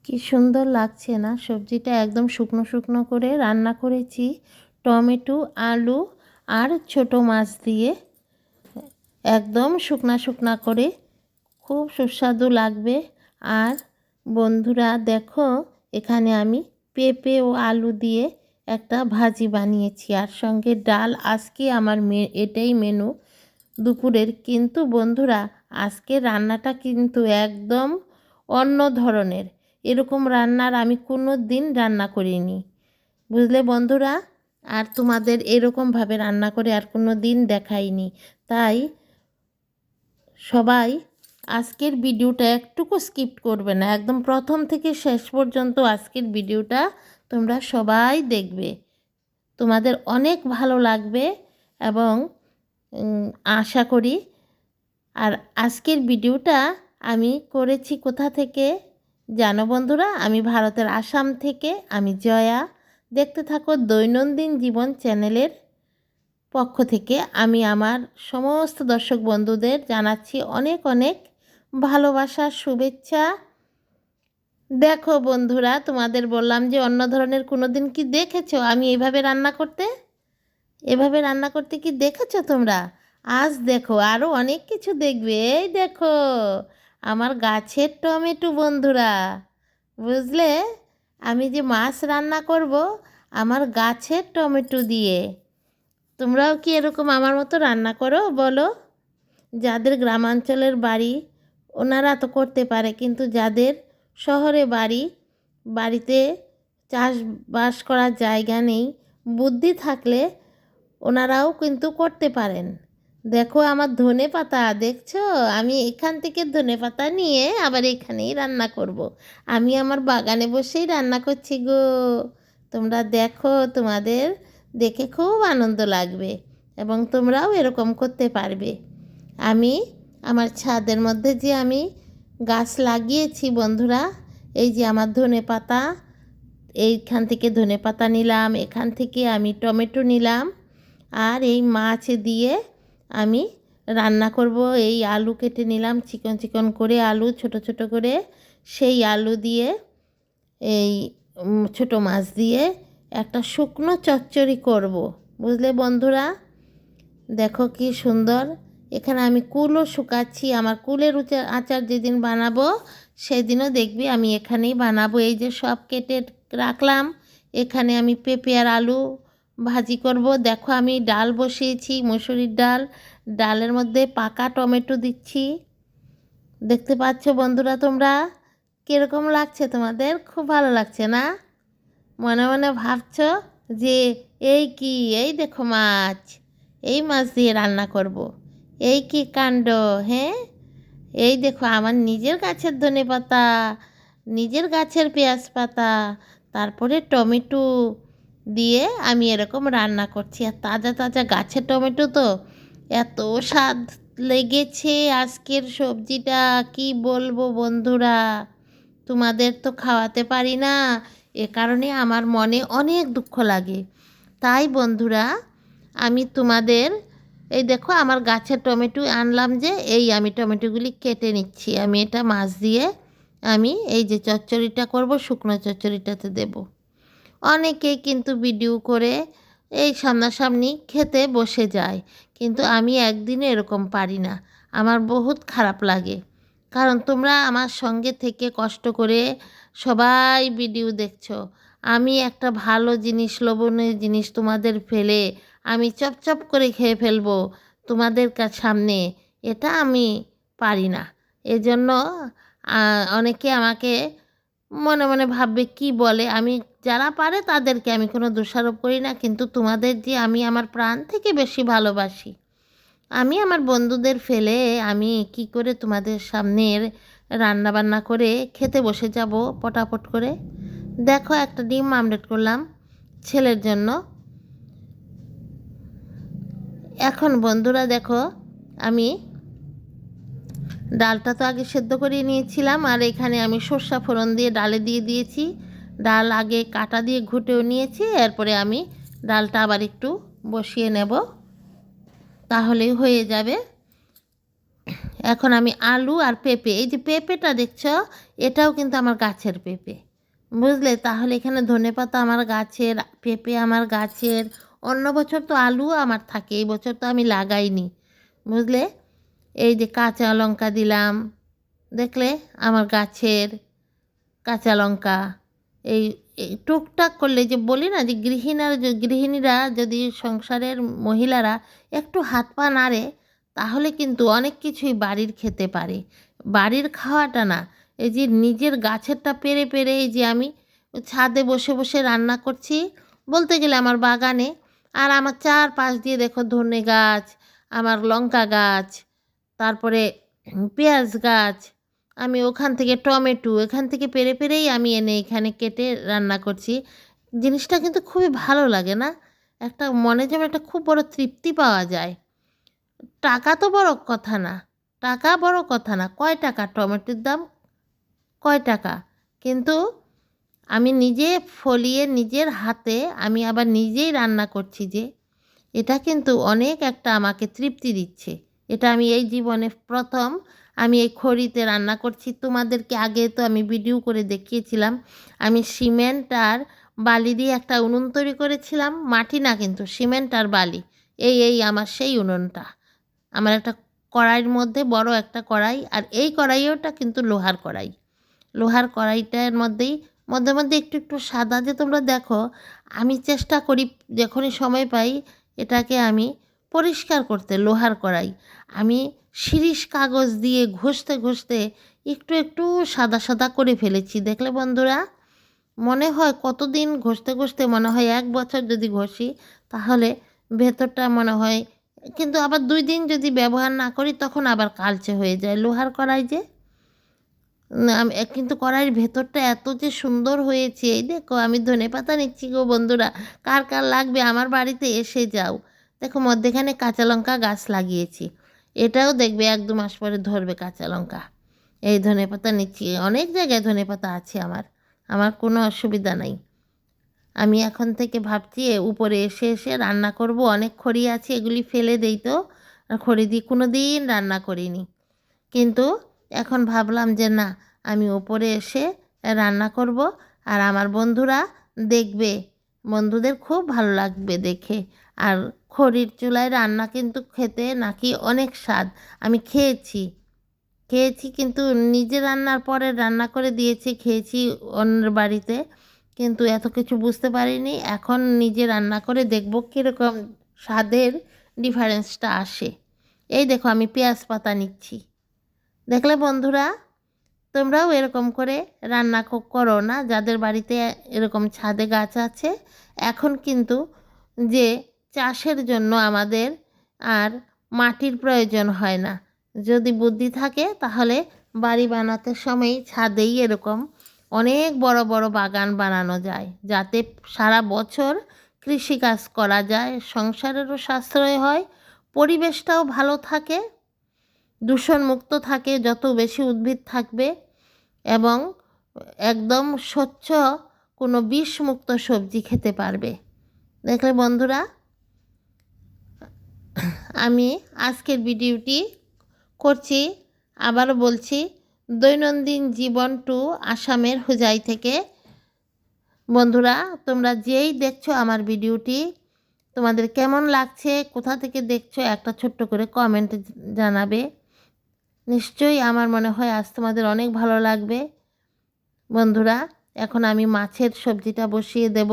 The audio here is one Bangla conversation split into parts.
কি সুন্দর লাগছে না? সবজিটা একদম শুকনো শুকনো করে রান্না করেছি টমেটো, আলু আর ছোট মাছ দিয়ে। একদম শুকনা শুকনা করে, খুব সুস্বাদু লাগবে। আর বন্ধুরা দেখো, এখানে আমি পেঁপে ও আলু দিয়ে একটা ভাজি বানিয়েছি, আর সঙ্গে ডাল। আজকে আমার এটাই মেনু দুপুরের। কিন্তু বন্ধুরা, আজকে রান্নাটা কিন্তু একদম অন্য ধরনের। এরকম রান্নার আমি কোনো দিন রান্না করিনি, বুঝলে বন্ধুরা। আর তোমাদের এরকমভাবে রান্না করে আর কোনো দিন দেখাইনি। তাই সবাই আজকের ভিডিওটা একটুকু স্কিপ করবে না, একদম প্রথম থেকে শেষ পর্যন্ত আজকের ভিডিওটা তোমরা সবাই দেখবে। তোমাদের অনেক ভালো লাগবে এবং আশা করি। আর আজকের ভিডিওটা আমি করেছি কোথা থেকে জানো বন্ধুরা? আমি ভারতের আসাম থেকে, আমি জয়া। দেখতে থাকো দৈনন্দিন জীবন চ্যানেলের পক্ষ থেকে আমি আমার সমস্ত দর্শক বন্ধুদের জানাচ্ছি অনেক অনেক ভালোবাসার শুভেচ্ছা। দেখো বন্ধুরা, তোমাদের বললাম যে অন্য ধরনের কোনো দিন কি দেখেছো আমি এভাবে রান্না করতে? এভাবে রান্না করতে কি দেখেছো তোমরা? আজ দেখো আরও অনেক কিছু দেখবে। এই দেখো আমার গাছের টমেটো বন্ধুরা, বুঝলে? আমি যে মাছ রান্না করব আমার গাছের টমেটো দিয়ে। তোমরাও কি এরকম আমার মতো রান্না করো বলো? যাদের গ্রামাঞ্চলের বাড়ি ওনারা তো করতে পারে, কিন্তু যাদের শহরে বাড়ি, বাড়িতে চাষবাস করার জায়গা নেই, বুদ্ধি থাকলে ওনারাও কিন্তু করতে পারেন। দেখো আমার ধনে পাতা দেখছো? আমি এখান থেকে ধনে পাতা নিয়ে আবার এখানেই রান্না করব। আমি আমার বাগানে বসেই রান্না করছি গো। তোমরা দেখো, তোমাদের দেখে খুব আনন্দ লাগবে এবং তোমরাও এরকম করতে পারবে। আমি আমার ছাদের মধ্যে যে আমি গাছ লাগিয়েছি বন্ধুরা, এই যে আমার ধনে পাতা, এইখান থেকে ধনে পাতা নিলাম, এখান থেকে আমি টমেটো নিলাম, আর এই মাছ দিয়ে আমি রান্না করব। এই আলু কেটে নিলাম চিকন চিকন করে, আলু ছোট ছোট করে। সেই আলু দিয়ে এই ছোট মাছ দিয়ে একটা শুকনো চচ্চড়ি করব, বুঝলে বন্ধুরা। দেখো কি সুন্দর। এখানে আমি কুলও শুকাচ্ছি। আমার কুলের আচার যেদিন বানাবো সেদিনও দেখবি আমি এখানেই বানাবো। এই যে সব কেটে রাখলাম, এখানে আমি পেঁপে আর আলু ভাজি করব। দেখো আমি ডাল বসিয়েছি, মুসুরির ডাল। ডালের মধ্যে পাকা টমেটো দিচ্ছি। দেখতে পাচ্ছ বন্ধুরা তোমরা? কীরকম লাগছে তোমাদের? খুব ভালো লাগছে না? মনে মনে ভাবছো যে এই কি, এই দেখো মাছ, এই মাছ দিয়ে রান্না করব, এই কি কাণ্ড! হ্যাঁ, এই দেখো আমার নিজের গাছের ধনেপাতা, নিজের গাছের পেঁয়াজ পাতা, তারপরে টমেটো দিয়ে আমি এরকম রান্না করছি। আর তাজা তাজা গাছের টমেটো তো এত স্বাদ লেগেছে আজকের সবজিটা, কি বলবো বন্ধুরা। তোমাদের তো খাওয়াতে পারি না, এ কারণে আমার মনে অনেক দুঃখ লাগে। তাই বন্ধুরা, আমি তোমাদের এই দেখো আমার গাছের টমেটো আনলাম, যে এই আমি টমেটোগুলি কেটে নিচ্ছি। আমি এটা মাছ দিয়ে আমি এই যে চচ্চড়িটা করব, শুকনো চচ্চড়িটাতে দেব। অনেকেই কিন্তু ভিডিও করে এই সামনাসামনি খেতে বসে যায়, কিন্তু আমি একদিনে এরকম পারি না। আমার বহুত খারাপ লাগে, কারণ তোমরা আমার সঙ্গে থেকে কষ্ট করে সবাই ভিডিও দেখছো। আমি একটা ভালো জিনিস, লোভনীয় জিনিস তোমাদের ফেলে আমি চপচপ করে খেয়ে ফেলবো তোমাদের সামনে, এটা আমি পারি না। এজন্য অনেকে আমাকে মনে মনে ভাববে কি বলে। আমি যারা পারে তাদেরকে আমি কোনো দোষারোপ করি না, কিন্তু তোমাদের যে আমি আমার প্রাণ থেকে বেশি ভালোবাসি, আমি আমার বন্ধুদের ফেলে আমি কি করে তোমাদের সামনের রান্না বান্না করে খেতে বসে যাব পটাপট করে। দেখো একটা ডিম আমলেট করলাম ছেলের জন্য। এখন বন্ধুরা দেখো, আমি ডালটা তো আগে সেদ্ধ করে নিয়েছিলাম, আর এখানে আমি সর্ষা ফোড়ন দিয়ে ডালে দিয়ে দিয়েছি। ডাল আগে কাটা দিয়ে ঘুটেও নিয়েছি, এরপরে আমি ডালটা আবার একটু বসিয়ে নেব, তাহলেই হয়ে যাবে। এখন আমি আলু আর পেঁপে, এই যে পেঁপেটা দেখছো, এটাও কিন্তু আমার গাছের পেঁপে, বুঝলে? তাহলে এখানে ধনেপাতা আমার গাছের, পেঁপে আমার গাছের। অন্য বছর তো আলুও আমার থাকে, এই বছর তো আমি লাগাইনি, বুঝলে? এই যে কাঁচা লঙ্কা দিলাম, দেখলে আমার গাছের কাঁচা লঙ্কা। এই এই টুকটাক করলে, যে বলি না যে গৃহিণীরা যদি, সংসারের মহিলারা একটু হাত পা নাড়ে, তাহলে কিন্তু অনেক কিছুই বাড়ির খেতে পারে। বাড়ির খাওয়াটা না, এই যে নিজের গাছেরটা পেরে পেরে, এই যে আমি ছাদে বসে বসে রান্না করছি, বলতে গেলে আমার বাগানে। আর আমার চারপাশ দিয়ে দেখো ধনে গাছ, আমার লঙ্কা গাছ, তারপরে পেঁয়াজ গাছ। আমি ওখান থেকে টমেটো, এখান থেকে পেরে পেরেই আমি এনে এখানে কেটে রান্না করছি। জিনিসটা কিন্তু খুবই ভালো লাগে না? একটা মনে যেন একটা খুব বড় তৃপ্তি পাওয়া যায়। টাকা তো বড় কথা না, টাকা বড় কথা না, কয় টাকা টমেটোর দাম, কয় টাকা? কিন্তু আমি নিজে ফলিয়ে নিজের হাতে আমি আবার নিজেই রান্না করছি, যে এটা কিন্তু অনেক একটা আমাকে তৃপ্তি দিচ্ছে। এটা আমি এই জীবনে প্রথম আমি এই খড়িতে রান্না করছি। তোমাদেরকে আগে তো আমি ভিডিও করে দেখিয়েছিলাম, আমি সিমেন্ট আর বালি দিয়ে একটা উনুন তৈরি করেছিলাম। মাটি না কিন্তু, সিমেন্ট আর বালি। এই আমার সেই উনুনটা। আমার একটা কড়াইয়ের মধ্যে, বড় একটা কড়াই, আর এই কড়াইওটা কিন্তু লোহার কড়াই। লোহার কড়াইটার মধ্যেই মধ্যে মধ্যে একটু একটু সাদা, যে তোমরা দেখো, আমি চেষ্টা করি যখনই সময় পাই এটাকে আমি পরিষ্কার করতে। লোহার কড়াই আমি শিরিষ কাগজ দিয়ে ঘষতে ঘষতে একটু একটু সাদা সাদা করে ফেলেছি, দেখলে বন্ধুরা? মনে হয় কতদিন ঘষতে ঘষতে, মনে হয় 1 বছর যদি ঘষি তাহলে ভেতরটা মনে হয়। কিন্তু আবার 2 দিন যদি ব্যবহার না করি তখন আবার কালচে হয়ে যায়। লোহার কড়াই যে, কিন্তু কড়াইয়ের ভেতরটা এত যে সুন্দর হয়েছে। এই দেখো আমি ধনেপাতা নিচ্ছি গো বন্ধুরা, কার কার লাগবে আমার বাড়িতে এসে যাও। দেখো মধ্যেখানে কাঁচা লঙ্কা গাছ লাগিয়েছি, এটাও দেখবে 1-2 মাস পরে ধরবে কাঁচা লঙ্কা। এই ধনেপাতা নিচ্ছি, অনেক জায়গায় ধনেপাতা আছে আমার, আমার কোনো অসুবিধা নাই। আমি এখন থেকে ভাবছি উপরে এসে এসে রান্না করব। অনেক খড়ি আছে, এগুলি ফেলে দেই তো, আর খড়ি দিয়ে কোনো দিন রান্না করিনি। কিন্তু এখন ভাবলাম যে না, আমি ওপরে এসে রান্না করব, আর আমার বন্ধুরা দেখবে, বন্ধুদের খুব ভালো লাগবে দেখে। আর খড়ির চুলায় রান্না কিন্তু খেতে নাকি অনেক স্বাদ। আমি খেয়েছি কিন্তু নিজে রান্নার পরে রান্না করে দিয়েছে, খেয়েছি অন্যের বাড়িতে, কিন্তু এত কিছু বুঝতে পারিনি। এখন নিজে রান্না করে দেখব কীরকম স্বাদের ডিফারেন্সটা আসে। এই দেখো আমি পেঁয়াজ পাতা নিচ্ছি, দেখলে বন্ধুরা? তোমরাও এরকম করে রান্না করো না, যাদের বাড়িতে এরকম ছাদে গাছ আছে। এখন কিন্তু যে চাষের জন্য আমাদের আর মাটির প্রয়োজন হয় না, যদি বুদ্ধি থাকে তাহলে বাড়ি বানাতে সময় ছাদেই এরকম অনেক বড় বড় বাগান বানানো যায়, যাতে সারা বছর কৃষিকাজ করা যায়, সংসারেরও সাশ্রয় হয়, পরিবেশটাও ভালো থাকে, দূষণমুক্ত থাকে, যত বেশি উদ্ভিদ থাকবে, এবং একদম স্বচ্ছ কোনো বিষমুক্ত সবজি খেতে পারবে। দেখলে বন্ধুরা, আমি আজকের ভিডিওটি করছি, আবারও বলছি, দৈনন্দিন জীবন টু আসামের হুজাই থেকে। বন্ধুরা, তোমরা যেই দেখছো আমার ভিডিওটি, তোমাদের কেমন লাগছে, কোথা থেকে দেখছো, একটা ছোট্ট করে কমেন্টে জানাবে। নিশ্চয়ই আমার মনে হয় আজ তোমাদের অনেক ভালো লাগবে। বন্ধুরা, এখন আমি মাছের সবজিটা বসিয়ে দেব।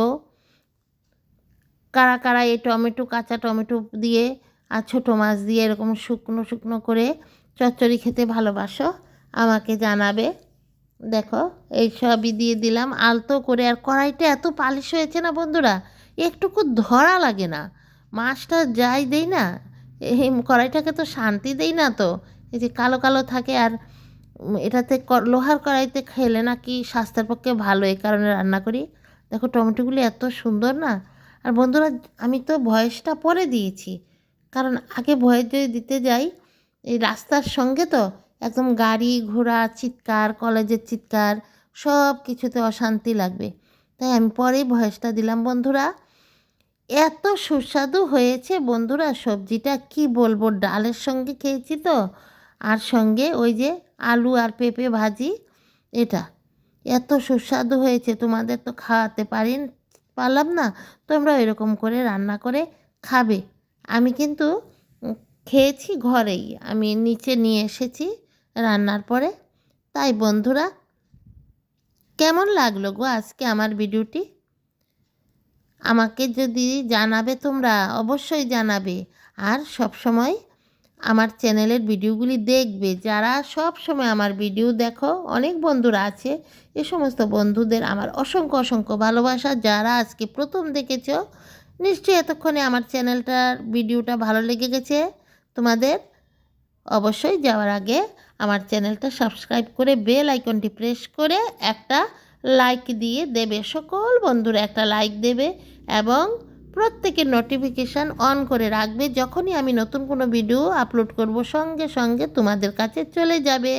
কারা কারা এই টমেটো, কাঁচা টমেটো দিয়ে আর ছোটো মাছ দিয়ে এরকম শুকনো শুকনো করে চচ্চড়ি খেতে ভালোবাসো, আমাকে জানাবে। দেখো এই সবই দিয়ে দিলাম আলতো করে। আর কড়াইটা এত পালিশ হয়েছে না বন্ধুরা, একটুকু ধরা লাগে না। মাছটা যাই দেই না, এই কড়াইটাকে তো শান্তি দেই না তো, এই যে কালো কালো থাকে। আর এটাতে লোহার কড়াইতে খেলে নাকি স্বাস্থ্যের পক্ষে ভালো, এই কারণে রান্না করি। দেখো টমেটোগুলি এত সুন্দর না। আর বন্ধুরা, আমি তো ভয়েসটা পরে দিয়েছি, কারণ আগে ভয়েস যদি দিতে যাই, এই রাস্তার সঙ্গে তো একদম গাড়ি ঘোড়া চিৎকার, কলেজের চিৎকার, সব কিছুতে অশান্তি লাগবে, তাই আমি পরেই ভয়েসটা দিলাম। বন্ধুরা, এত সুস্বাদু হয়েছে বন্ধুরা সবজিটা, কি বলবো, ডালের সঙ্গে খেয়েছি তো, আর সঙ্গে ওই যে আলু আর পেঁপে ভাজি, এটা এত সুস্বাদু হয়েছে, তোমাদের তো খাওয়াতে পারলাম না, তোমরা এরকম করে রান্না করে খাবে। আমি কিন্তু খেয়েছি ঘরেই, আমি নিচে নিয়ে এসেছি রান্নার পরে। তাই বন্ধুরা, কেমন লাগলো গো আজকে আমার ভিডিওটি? আমাকে যদি জানাবে, তোমরা অবশ্যই জানাবে। আর সব সময় আমার চ্যানেলের ভিডিওগুলি দেখবে, যারা সব সময় আমার ভিডিও দেখো, অনেক বন্ধুরা আছে, এ সমস্ত বন্ধুদের আমার অসংখ্য অসংখ্য ভালোবাসা। যারা আজকে প্রথম দেখেছো, নিশ্চয়ই এতক্ষণে আমার চ্যানেলটার ভিডিওটা ভালো লেগে গেছে তোমাদের। অবশ্যই যাওয়ার আগে আমার চ্যানেলটা সাবস্ক্রাইব করে বেল আইকনটি প্রেস করে একটা লাইক দিয়ে দেবে, সকল বন্ধুরা একটা লাইক দেবে এবং প্রত্যেকের নোটিফিকেশান অন করে রাখবে। যখনই আমি নতুন কোনো ভিডিও আপলোড করব, সঙ্গে সঙ্গে তোমাদের কাছে চলে যাবে।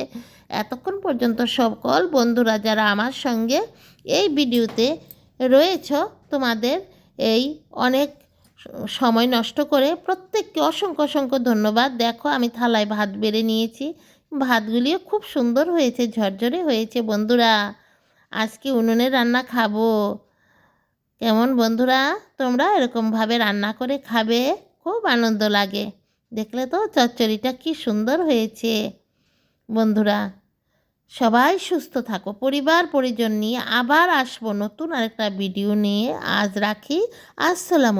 এতক্ষণ পর্যন্ত সকল বন্ধুরা যারা আমার সঙ্গে এই ভিডিওতে রয়েছ, তোমাদের এই অনেক সময় নষ্ট করে প্রত্যেককে অসংখ্য অসংখ্য ধন্যবাদ। দেখো আমি থালায় ভাত বেড়ে নিয়েছি, ভাতগুলিও খুব সুন্দর হয়েছে, ঝরঝরে হয়েছে। বন্ধুরা, আজকে উনুনে রান্না খাবো। কেমন বন্ধুরা, তোমরা এরকমভাবে রান্না করে খাবে, খুব আনন্দ লাগে। দেখলে তো চচ্চড়িটা কি সুন্দর হয়েছে। বন্ধুরা, সবাই সুস্থ থাকো, পরিবার পরিজন নিয়ে আবার আসবো নতুন আরেকটা ভিডিও নিয়ে। আজ রাখি, আসসালামু।